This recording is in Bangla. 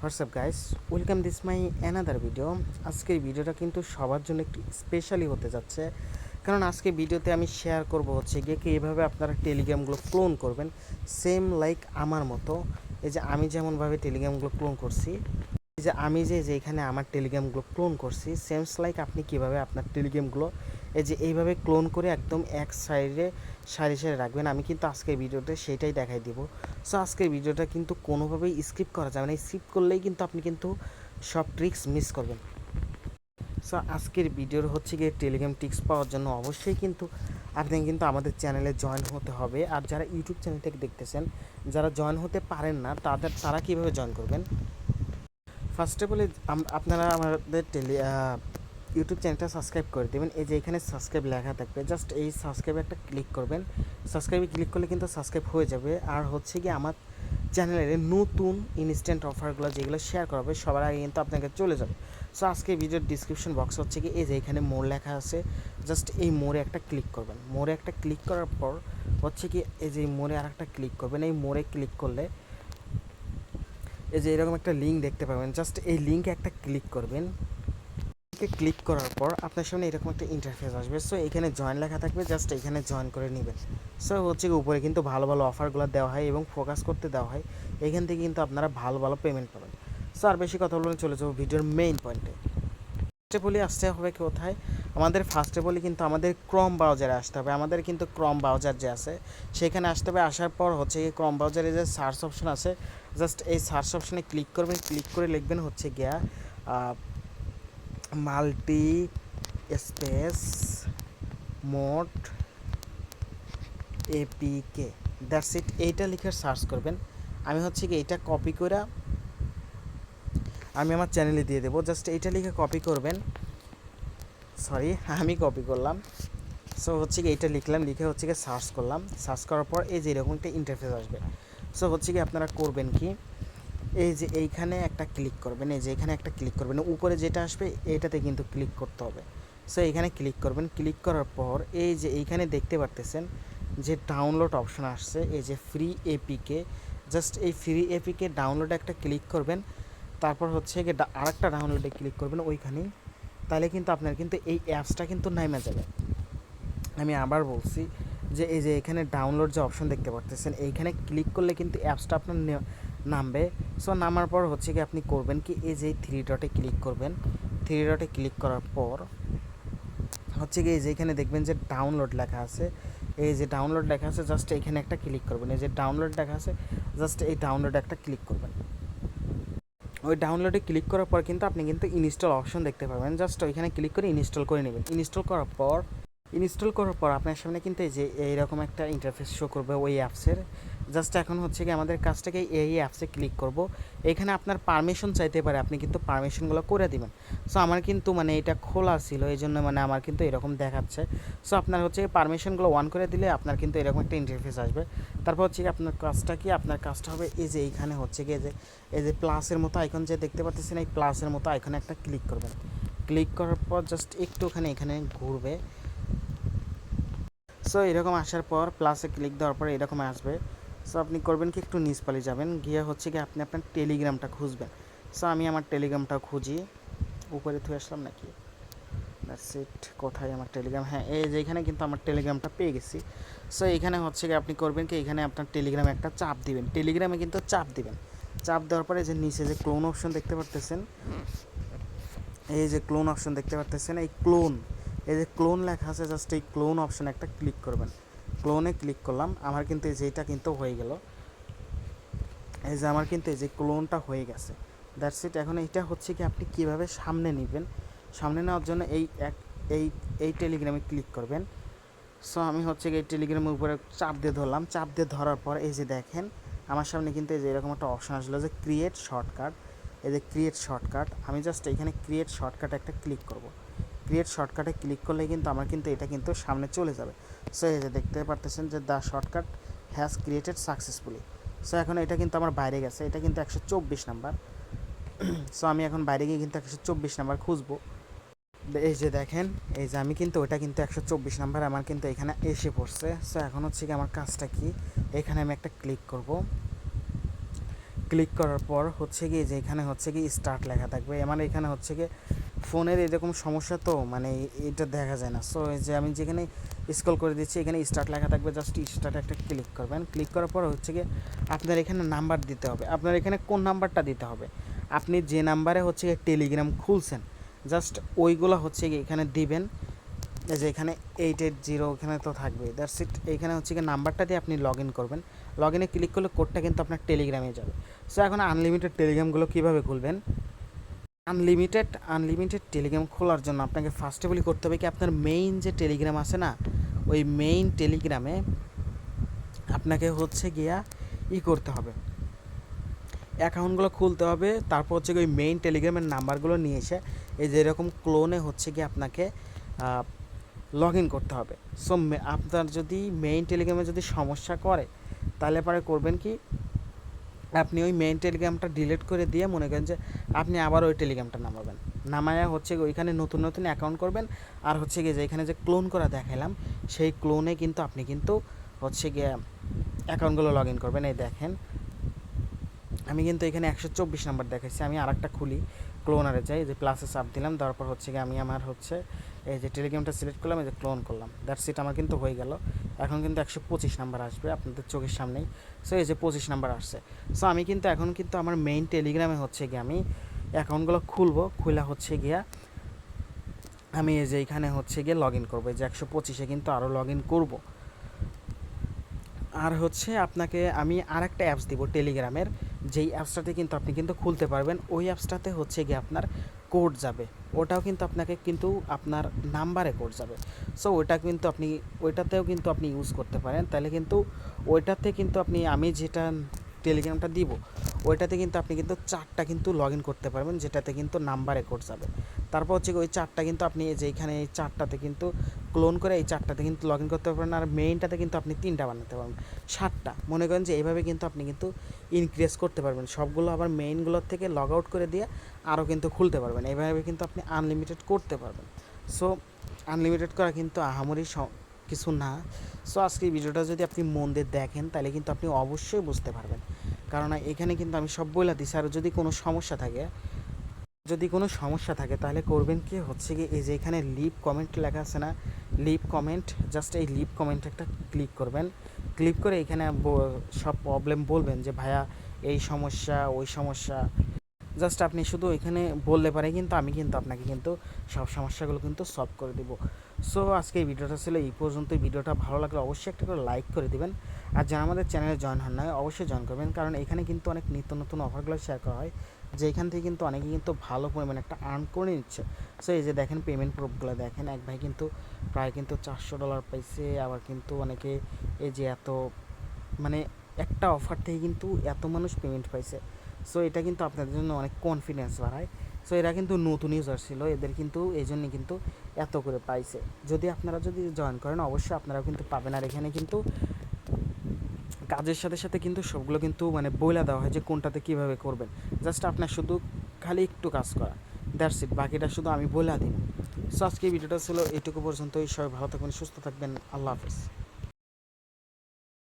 WhatsApp guys, welcome this my another video. আজকের ভিডিওটা কিন্তু সবার জন্য একটু স্পেশালি হতে যাচ্ছে, কারণ আজকে ভিডিওতে আমি শেয়ার করব হচ্ছে গিয়ে কীভাবে আপনারা টেলিগ্রামগুলো ক্লোন করবেন সেম লাইক আমার মতো। এই যে আমি যেমনভাবে টেলিগ্রামগুলো ক্লোন করছি, এই যে আমি যে এখানে আমার টেলিগ্রামগুলো ক্লোন করছি, সেমস লাইক আপনি কীভাবে আপনার টেলিগ্রামগুলো এই যে এইভাবে ক্লোন করে একদম এক সাইডে সারি সারি রাখবেন। আমি কিন্তু আজকের ভিডিওতে সেটাই দেখাই দিব। সো আজকের ভিডিওটা কিন্তু কোনোভাবেই স্কিপ করা যাবে না, স্কিপ করলেই কিন্তু আপনি কিন্তু সব ট্রিক্স মিস করবেন। সো আজকের ভিডিওর হচ্ছে গিয়ে টেলিগ্রাম টিক্স পাওয়ার জন্য অবশ্যই কিন্তু আপনি কিন্তু আমাদের চ্যানেলে জয়েন হতে হবে। আর যারা ইউটিউব চ্যানেল থেকে দেখতেছেন, যারা জয়েন হতে পারেন না, তারা কীভাবে জয়েন করবেন? ফার্স্ট অফ অল আপনারা আমাদের ইউটিউব চ্যানেলটা সাবস্ক্রাইব করে দেবেন। এই যে এখানে সাবস্ক্রাইব লেখা থাকবে, জাস্ট এই সাবস্ক্রাইবে একটা ক্লিক করবেন। সাবস্ক্রাইবে ক্লিক করলে কিন্তু সাবস্ক্রাইব হয়ে যাবে। আর হচ্ছে কি আমার চ্যানেলের নতুন ইনস্ট্যান্ট অফারগুলো যেগুলো শেয়ার করা হবে সবার আগে কিন্তু আপনাকে চলে যাবে। সো আজকে ভিডিওর ডিসক্রিপশন বক্স হচ্ছে কি এই যে এখানে মোর লেখা আছে, জাস্ট এই মোড়ে একটা ক্লিক করবেন। মোড়ে একটা ক্লিক করার পর হচ্ছে কি এই যে মোড়ে আর একটা ক্লিক করবেন। এই মোড়ে ক্লিক করলে এই যে এরকম একটা লিঙ্ক দেখতে পাবেন, জাস্ট এই লিঙ্কে একটা ক্লিক করবেন। ক্লিক করার পর আপনার সামনে এরকম একটা ইন্টারফেস আসবে। সো এখানে জয়েন লেখা থাকবে, জাস্ট এখানে জয়েন করে নেবেন। সো হচ্ছে কি উপরে কিন্তু ভালো ভালো অফারগুলো দেওয়া হয় এবং ফোকাস করতে দেওয়া হয়। এখান থেকে কিন্তু আপনারা ভালো ভালো পেমেন্ট পাবেন। সো আর বেশি কথা বলে চলে যাবো ভিডিওর মেইন পয়েন্টে। ফার্স্টে বলি আসতে হবে কোথায়? আমাদের ফার্স্টে বলি কিন্তু আমাদের ক্রম ব্রাউজারে আসতে হবে। আমাদের কিন্তু ক্রম ব্রাউজার যে আছে সেখানে আসতে হবে। আসার পর হচ্ছে কি ক্রম ব্রাউজারে যে সার্চ অপশন আছে, জাস্ট এই সার্চ অপশনে ক্লিক করবেন। ক্লিক করে লিখবেন হচ্ছে গিয়া multi space mode APK, that's it. এইটা লিখে সার্চ করবেন। আমি হচ্ছে কি এইটা কপি করে আমি আমার চ্যানেলে দিয়ে দেবো। জাস্ট এইটা লিখে কপি করবেন। সরি, আমি কপি করলাম। সো হচ্ছে কি এইটা লিখলাম, লিখে হচ্ছে কি সার্চ করলাম। সার্চ করার পর এই যে এরকম একটা ইন্টারফেস আসবে। সো হচ্ছে কি আপনারা করবেন কি, এই যে এইখানে একটা ক্লিক করবেন। এই যে এখানে একটা ক্লিক করবেন, উপরে যেটা আসবে এইটাতে কিন্তু ক্লিক করতে হবে। সো এইখানে ক্লিক করবেন। ক্লিক করার পর এই যে এইখানে দেখতে পারতেছেন যে ডাউনলোড অপশন আসছে, এই যে ফ্রি এপিকে, জাস্ট এই ফ্রি এপিকে ডাউনলোডে একটা ক্লিক করবেন। তারপর হচ্ছে গিয়ে আরেকটা ডাউনলোডে ক্লিক করবেন ওইখানেই। তাহলে কিন্তু আপনার কিন্তু এই অ্যাপসটা কিন্তু নাইমা যাবে। আমি আবার বলছি যে এই যে এখানে ডাউনলোড যে অপশন দেখতে পারতেছেন, এইখানে ক্লিক করলে কিন্তু অ্যাপসটা আপনার নামবে। সো নামার পর হচ্ছে কি আপনি করবেন কি, এই যে থ্রি ডটে ক্লিক করবেন। থ্রি ডটে ক্লিক করার পর হচ্ছে কি এই যে এখানে দেখবেন যে ডাউনলোড লেখা আছে, এই যে ডাউনলোড লেখা আছে, জাস্ট এখানে একটা ক্লিক করবেন। এই যে ডাউনলোড লেখা আছে, জাস্ট এই ডাউনলোডে একটা ক্লিক করবেন। ওই ডাউনলোডে ক্লিক করার পর কিন্তু আপনি কিন্তু ইনস্টল অপশন দেখতে পাবেন, জাস্ট ওইখানে ক্লিক করে ইনস্টল করে নেবেন। ইনস্টল করার পর আপনার সামনে কিন্তু এই যে এইরকম একটা ইন্টারফেস শো করবে ওই অ্যাপসের। জাস্ট এখন হচ্ছে কি আমাদের কাজটাকে এই অ্যাপসে ক্লিক করব। এখানে আপনার পারমিশন চাইতে পারে, আপনি কিন্তু পারমিশনগুলো করে দিবেন। সো আমার কিন্তু মানে এটা খোলা ছিল, এই জন্য মানে আমার কিন্তু এরকম দেখাচ্ছে। সো আপনার হচ্ছে পারমিশনগুলো অন করে দিলে আপনার কিন্তু এরকম একটা ইন্টারফেস আসবে। তারপর হচ্ছে কি আপনার কাজটা কি, আপনার কাজটা হবে এই যে এইখানে হচ্ছে কি এই যে প্লাসের মতো আইকন যে দেখতে পাচ্ছেন, এই প্লাসের মতো আইকনে একটা ক্লিক করবেন। ক্লিক করার পর জাস্ট একটুখানি এখানে ঘুরবে। সো এরকম আসার পর প্লাসে ক্লিক দেওয়ার পর এরকম আসবে। সো আপনি করবেন কি একটু নিচ পালে যাবেন, গিয়ে হচ্ছে কি আপনি আপনার টেলিগ্রামটা খুঁজবেন। সো আমি আমার টেলিগ্রামটা খুঁজি, উপরে থুয়ে আসলাম নাকি, দ্যাটস ইট। কোথায় আমার টেলিগ্রাম? হ্যাঁ, এই যে এখানে কিন্তু আমার টেলিগ্রামটা পেয়ে গেছি। সো এখানে হচ্ছে কি আপনি করবেন কি, এখানে আপনার টেলিগ্রামে একটা চাপ দিবেন। টেলিগ্রামে কিন্তু চাপ দিবেন। চাপ দেওয়ার পরে যে নিচে যে ক্লোন অপশন দেখতে পারতেছেন, এই যে ক্লোন অপশন দেখতে পারতেছেন, এই ক্লোন, এই যে ক্লোন লেখা আছে, জাস্ট এই ক্লোন অপশন একটা ক্লিক করবেন। ক্লোনে ক্লিক করলাম, আমার কিন্তু এই যে এটা কিন্তু হয়ে গেল। এই যে আমার কিন্তু এই যে ক্লোনটা হয়ে গেছে, দ্যাটস ইট। এখন এইটা হচ্ছে কি আপনি কীভাবে সামনে নেবেন, সামনে নেওয়ার জন্য এই এই টেলিগ্রামে ক্লিক করবেন। সো আমি হচ্ছে কি এই টেলিগ্রামের উপরে চাপ দিয়ে ধরলাম। চাপ দিয়ে ধরার পর এই যে দেখেন আমার সামনে কিন্তু এই যে এরকম একটা অপশন আসলো যে ক্রিয়েট শর্টকাট। এই যে ক্রিয়েট শর্টকাট, আমি জাস্ট এখানে ক্রিয়েট শর্টকাট একটা ক্লিক করব। ক্রিয়েট শর্টকাটে ক্লিক করলে কিন্তু আমার কিন্তু এটা কিন্তু সামনে চলে যাবে। সো এই যে দেখতে পারতেছেন যে the shortcut has created successfully. So এখন এটা কিন্তু আমার বাইরে গেছে, এটা কিন্তু 124 নাম্বার। সো আমি এখন বাইরে গিয়ে কিন্তু 124 নাম্বার খুঁজবো। এই যে দেখেন, এই যে আমি কিন্তু ওটা কিন্তু 124 নাম্বার আমার কিন্তু এখানে এসে পড়ছে। সো এখন হচ্ছে কি আমার কাজটা কি, এখানে আমি একটা ক্লিক করব। ক্লিক করার পর হচ্ছে কি যে এখানে হচ্ছে কি স্টার্ট লেখা থাকবে, মানে এখানে হচ্ছে কি ফোনের এরকম সমস্যা তো মানে এটা দেখা যায় না। সো এই যে আমি যেখানে স্ক্রল করে দিচ্ছি এখানে স্টার্ট লেখা থাকবে, জাস্ট স্টার্ট একটা ক্লিক করবেন। ক্লিক করার পর হচ্ছে কি আপনার এখানে নাম্বার দিতে হবে। আপনার এখানে কোন নাম্বারটা দিতে হবে, আপনি যে নাম্বারে হচ্ছে কি টেলিগ্রাম খুলছেন জাস্ট ওইগুলো হচ্ছে কি এখানে দিবেন। এই যে এখানে 880 এখানে তো থাকবে, দ্যাটস ইট। এইখানে হচ্ছে কি নাম্বারটা দিয়ে আপনি লগ ইন করবেন। লগ ইনে ক্লিক করলে কোডটা কিন্তু আপনার টেলিগ্রামে যাবে। সো এখন আনলিমিটেড টেলিগ্রামগুলো কীভাবে খুলবেন, আনলিমিটেড টেলিগ্রাম খোলার জন্য আপনাকে ফার্স্ট অফ অল করতে হবে কি আপনার মেইন যে টেলিগ্রাম আছে না, ওই মেইন টেলিগ্রামে আপনাকে হচ্ছে গিয়া করতে হবে, অ্যাকাউন্টগুলো খুলতে হবে। তারপর হচ্ছে ওই মেইন টেলিগ্রামের নাম্বারগুলো নিয়ে এসে এই যে এরকম ক্লোনে হচ্ছে গিয়ে আপনাকে লগ ইন করতে হবে। সো আপনার যদি মেইন টেলিগ্রামে যদি সমস্যা করে তাহলে পরে করবেন কি আপনি ওই মেইন টেলিগ্রামটা ডিলিট করে দিয়ে মনে করেন যে আপনি আবার ওই টেলিগ্রামটা নামাবেন, নামায়া হচ্ছে ওইখানে নতুন নতুন অ্যাকাউন্ট করবেন। আর হচ্ছে গিয়ে যে এখানে যে ক্লোন করা দেখালাম সেই ক্লোনে কিন্তু আপনি কিন্তু হচ্ছে গিয়ে অ্যাকাউন্টগুলো লগ ইন করবেন। এই দেখেন আমি কিন্তু এখানে 124 নাম্বার দেখাচ্ছি। আমি আরেকটা খুলি, ক্লোনারে যাই, যে প্লাসে চাপ দিলাম, তারপর হচ্ছে গিয়ে আমি আমার হচ্ছে এই যে টেলিগ্রামটা সিলেক্ট করলাম, এই যে ক্লোন করলাম, দ্যাটস ইট। আমার কিন্তু হয়ে গেল। এখন কিন্তু 125 নাম্বার আসবে আপনাদের চোখের সামনেই। সো এই যে 25 নাম্বার আসছে। সো আমি কিন্তু এখন কিন্তু আমার মেইন টেলিগ্রামে হচ্ছে গিয়ে আমি অ্যাকাউন্টগুলো খুলবো, খুলে হচ্ছে গিয়া আমি এই যে এখানে হচ্ছে গিয়ে লগ ইন করবো। এই যে 125-এ কিন্তু আরও লগ ইন করবো। আর হচ্ছে আপনাকে আমি আরেকটা অ্যাপস দিব টেলিগ্রামের, যেই অ্যাপসটাতে কিন্তু আপনি কিন্তু খুলতে পারবেন। ওই অ্যাপসটাতে হচ্ছে গিয়ে আপনার কোড যাবে, ওটাও কিন্তু আপনাকে কিন্তু আপনার নাম্বারে কোড যাবে। সো ওইটা কিন্তু আপনি ওইটাতেও কিন্তু আপনি ইউজ করতে পারেন। তাহলে কিন্তু ওইটাতে কিন্তু আপনি আমি যেটা টেলিগ্রামটা দিব ওইটাতে কিন্তু আপনি কিন্তু 4টা কিন্তু লগ ইন করতে পারবেন, যেটাতে কিন্তু নাম্বারে কোড যাবে। তারপর হচ্ছে ওই 4টা কিন্তু আপনি যে এইখানে এই 4টাতে কিন্তু ক্লোন করে এই 4টাতে কিন্তু লগ ইন করতে পারবেন। আর মেইনটাতে কিন্তু আপনি 3টা বানাতে পারবেন, 7টা। মনে করেন যে এইভাবে কিন্তু আপনি কিন্তু ইনক্রিজ করতে পারবেন। সবগুলো আবার মেইনগুলোর থেকে লগ আউট করে দিয়ে আরও কিন্তু খুলতে পারবেন। এইভাবে কিন্তু আপনি আনলিমিটেড করতে পারবেন। সো আনলিমিটেড করা কিন্তু আহামরি কিছু না। সো আজকে এই ভিডিওটা যদি আপনি মন দিয়ে দেখেন তাহলে কিন্তু আপনি অবশ্যই বুঝতে পারবেন, কারণ এখানে কিন্তু আমি সব বলে দিচ্ছি। আর যদি কোনো সমস্যা থাকে তাহলে করবেন কি হচ্ছে কি এই যে এখানে লিভ কমেন্ট লেখা আছে না, লিভ কমেন্ট, জাস্ট এই লিভ কমেন্ট একটা ক্লিক করবেন। ক্লিক করে এখানে সব প্রবলেম বলবেন যে ভাইয়া এই সমস্যা ওই সমস্যা, জাস্ট আপনি শুধু এখানে বললে পারে কিন্তু আমি কিন্তু আপনাকে কিন্তু সব সমস্যাগুলো কিন্তু সলভ করে দিব। সো আজকে এই ভিডিওটা ছিল এই পর্যন্ত। ভিডিওটা ভালো লাগলে অবশ্যই একটা করে লাইক করে দিবেন। আর যারা আমাদের চ্যানেলে জয়েন হন না অবশ্যই জয়েন করবেন, কারণ এখানে কিন্তু অনেক নিত্য নতুন অফারগুলো শেয়ার করা হয়, যেখান থেকে কিন্তু অনেকে কিন্তু ভালো পরিমাণে একটা আর্ন করে নিচ্ছে। সো এই যে দেখেন পেমেন্ট প্রুফগুলো দেখেন, এক ভাই কিন্তু প্রায় কিন্তু $400 পাইছে। আবার কিন্তু অনেকে এই যে এত মানে একটা অফার থেকে কিন্তু এত মানুষ পেমেন্ট পাইছে। সো এটা কিন্তু আপনাদের জন্য অনেক কনফিডেন্স বাড়ায়। সো এরা কিন্তু নতুন ইউজার ছিল, এদের কিন্তু এই জন্যই কিন্তু এত করে পাইছে। আপনারা যদি জয়েন করেন অবশ্যই আপনারাও কিন্তু পাবেন। আর এখানে কিন্তু কাজের সাথে সাথে কিন্তু সবগুলো কিন্তু মানে বইলা দেওয়া হয় যে কোনটাতে কীভাবে করবেন। জাস্ট আপনার শুধু খালি একটু কাজ করা, দ্যাটস ইট। বাকিটা শুধু আমি বইলা দিন। সো আজকে ভিডিওটা ছিল এইটুকু পর্যন্তই। সবাই ভালো থাকবেন, সুস্থ থাকবেন। আল্লাহ হাফেজ।